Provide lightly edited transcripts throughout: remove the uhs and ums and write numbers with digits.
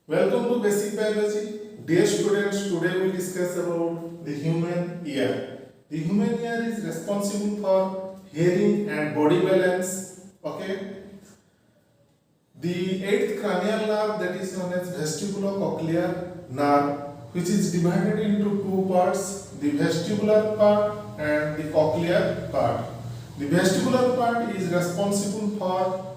Welcome to Basic Biology. Dear students, today we discuss about the human ear. The human ear is responsible for hearing and body balance. Okay. The eighth cranial nerve, that is known as vestibulocochlear nerve, which is divided into two parts, the vestibular part and the cochlear part. The vestibular part is responsible for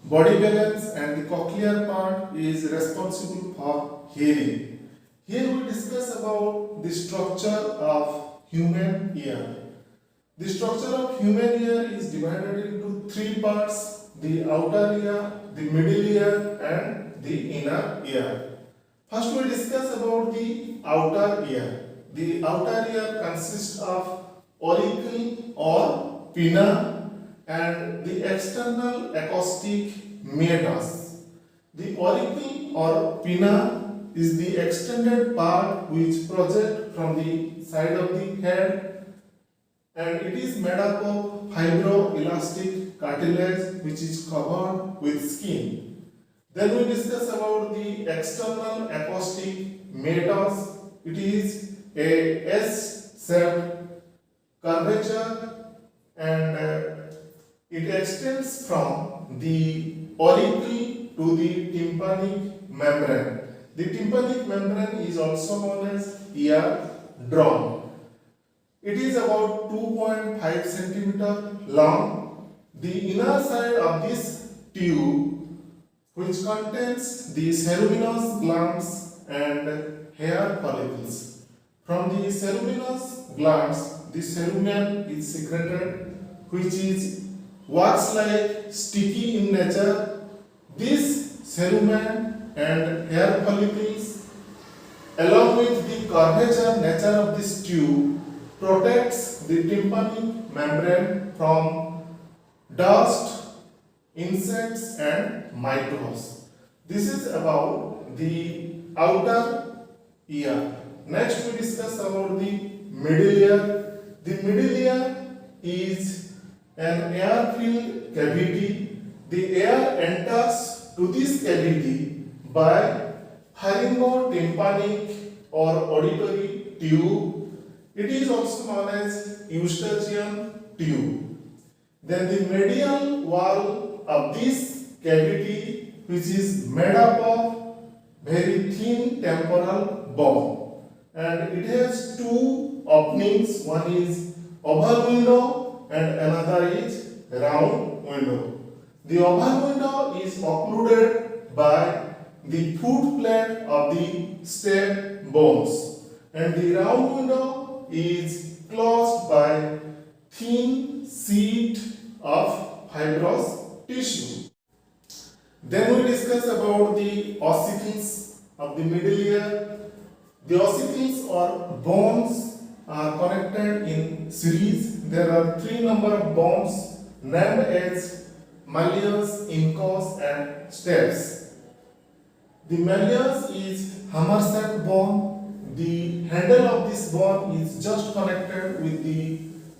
body balance and the cochlear part is responsible for hearing. Here we discuss about the structure of human ear. The structure of human ear is divided into three parts: the outer ear, the middle ear and the inner ear. First we discuss about the outer ear. The outer ear consists of auricle or pinna and the external acoustic meatus. The auricle or pinna is the extended part which projects from the side of the head, and it is made up of fibroelastic cartilage which is covered with skin. Then we discuss about the external acoustic meatus. It is a S-shaped curvature and it extends from the auricle to the tympanic membrane. The tympanic membrane is also known as ear drum. It is about 2.5 centimeter long. The inner side of this tube, which contains the ceruminous glands and hair follicles. From the ceruminous glands, the cerumen is secreted, which is wax-like, sticky in nature. This cerumen and hair follicles, along with the curvature nature of this tube, protects the tympanic membrane from dust, insects and microbes. This is about the outer ear. Next we discuss about the middle ear. The middle ear is an air-filled cavity. The air enters to this cavity by pharyngotympanic or auditory tube. It is also known as Eustachian tube. Then the medial wall of this cavity, which is made up of very thin temporal bone, and it has two openings. One is oval window and another is round window. The oval window is occluded by the foot plate of the step bones, and the round window is closed by thin sheet of fibrous tissue. Then we discuss about the ossicles of the middle ear. The ossicles or bones are connected in series. There are three number of bones named as malleus, incus and stapes. The malleus is hammer-shaped bone. The handle of this bone is just connected with the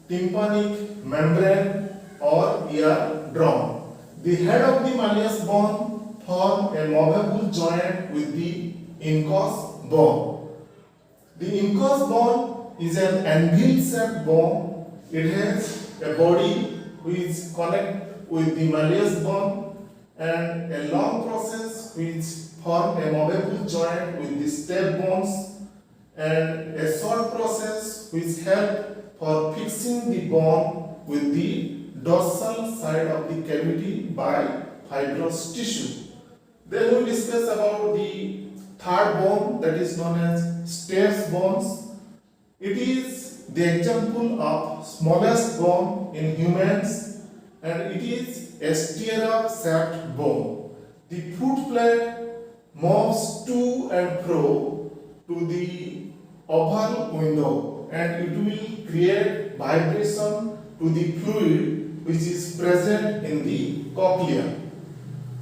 tympanic membrane or ear drum. The head of the malleus bone forms a movable joint with the incus bone. The incus bone is an anvil-shaped bone. It has a body which connects with the malleus bone and a long process which forms a movable joint with the step bones, and a short process which helps for fixing the bone with the dorsal side of the cavity by fibrous tissue. Then we discuss about the third bone, that is known as stapes bones. It is the example of smallest bone in humans, and it is a stirrup-shaped bone. The foot plate moves to and fro to the oval window, and it will create vibration to the fluid which is present in the cochlea.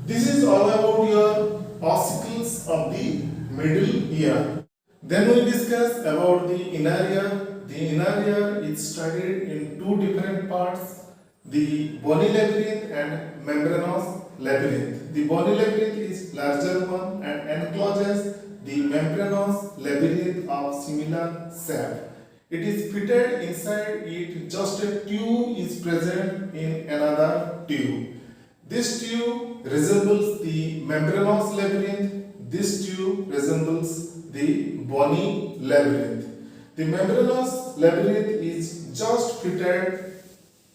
This is all about your ossicles of the middle ear. Then we discuss about the inner ear. The inner ear is studied in two different parts: the bony labyrinth and membranous labyrinth. the bony labyrinth is larger one and encloses the membranous labyrinth of similar shape. It is fitted inside it, just a tube is present in another tube. This tube resembles the membranous labyrinth. This tube resembles the bony labyrinth. The membranous labyrinth is just fitted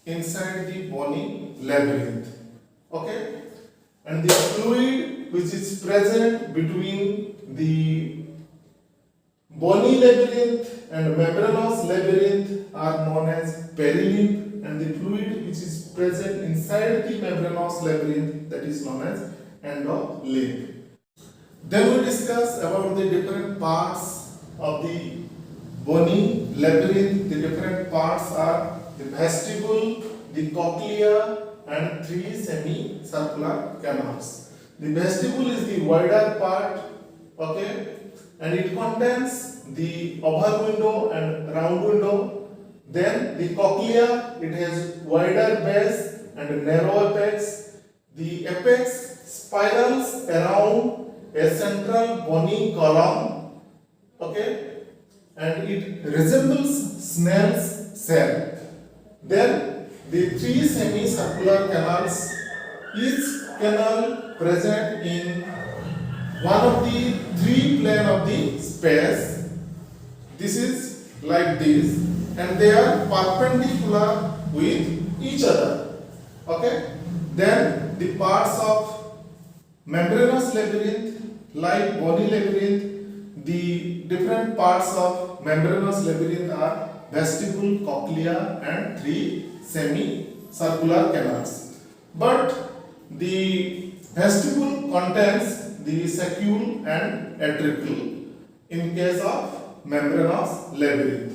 inside the bony labyrinth. Okay? And the fluid which is present between the bony labyrinth and membranous labyrinth are known as perilymph, and the fluid which is present inside the membranous labyrinth, that is known as endolymph. Then we discuss about the different parts of the bony labyrinth. The different parts are the vestibule, the cochlea, and 3 semicircular canals. The vestibule is the wider part, okay, and it contains the oval window and round window. Then the cochlea, it has wider base and narrow apex. The apex spirals around a central bony column, okay, and it resembles snail's shell. Then the 3 semicircular canals, each canal present in one of the 3 plane of the space. This is like this, and they are perpendicular with each other. Okay. Then the parts of membranous labyrinth, like bony labyrinth, the different parts of membranous labyrinth are vestibule, cochlea, and 3 semicircular canals. But the vestibule contains the saccule and ventricle in case of membranous labyrinth.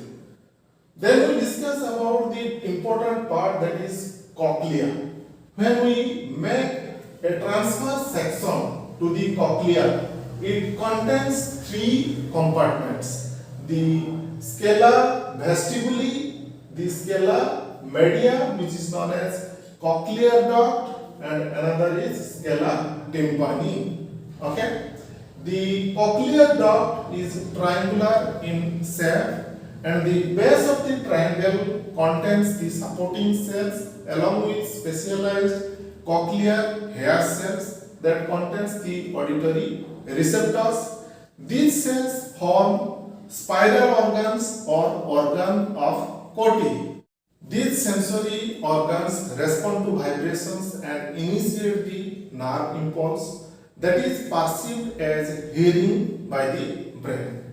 Then we discuss about the important part, that is cochlea. When we make a transverse section to the cochlea, it contains 3 compartments: the scala vestibuli, the scala media, which is known as cochlear duct, and another is scala tympani. Okay, the cochlear duct is triangular in shape, and the base of the triangle contains the supporting cells along with specialized cochlear hair cells that contains the auditory receptors. These cells form spiral organs or organ of Corti. These sensory organs respond to vibrations and initiate the nerve impulse that is perceived as hearing by the brain.